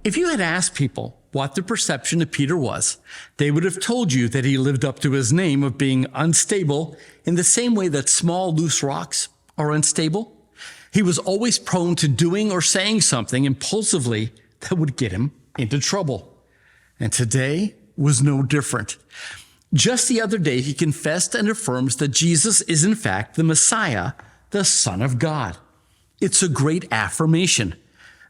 If you had asked people what the perception of Peter was, they would have told you that he lived up to his name of being unstable in the same way that small, loose rocks are unstable. He was always prone to doing or saying something impulsively that would get him into trouble. And today was no different. Just the other day, he confessed and affirms that Jesus is in fact the Messiah, the Son of God. It's a great affirmation.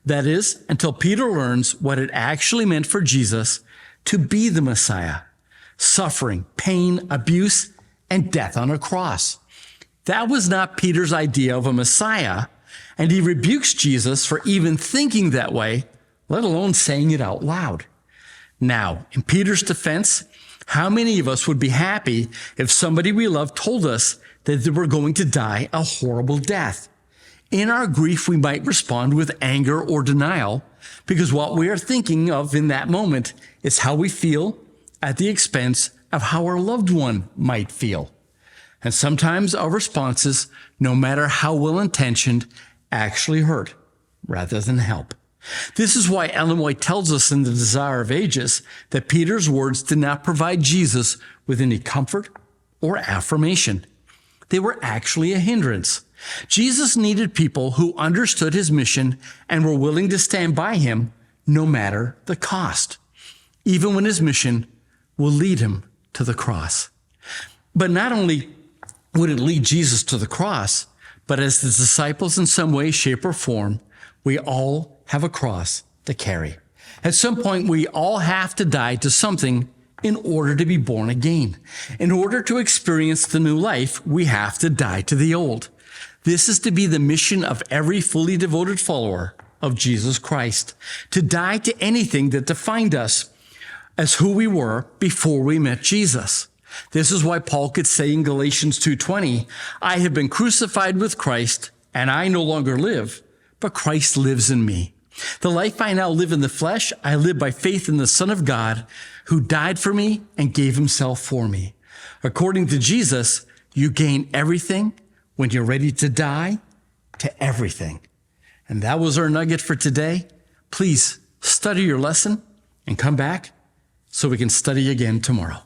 That is, until Peter learns what it actually meant for Jesus to be the Messiah, suffering, pain, abuse, and death on a cross. That was not Peter's idea of a Messiah, and he rebukes Jesus for even thinking that way, let alone saying it out loud. Now, in Peter's defense, how many of us would be happy if somebody we love told us that they were going to die a horrible death? In our grief, we might respond with anger or denial because what we are thinking of in that moment is how we feel at the expense of how our loved one might feel. And sometimes our responses, no matter how well-intentioned, actually hurt rather than help. This is why Ellen White tells us in The Desire of Ages that Peter's words did not provide Jesus with any comfort or affirmation. They were actually a hindrance. Jesus needed people who understood his mission and were willing to stand by him no matter the cost, even when his mission will lead him to the cross. But not only would it lead Jesus to the cross, but as the disciples in some way, shape, or form, we all have a cross to carry. At some point, we all have to die to something in order to be born again. In order to experience the new life, we have to die to the old. This is to be the mission of every fully devoted follower of Jesus Christ, to die to anything that defined us as who we were before we met Jesus. This is why Paul could say in Galatians 2:20, I have been crucified with Christ, and I no longer live, but Christ lives in me. The life I now live in the flesh, I live by faith in the Son of God, who died for me and gave himself for me. According to Jesus, you gain everything when you're ready to die to everything. And that was our nugget for today. Please study your lesson and come back so we can study again tomorrow.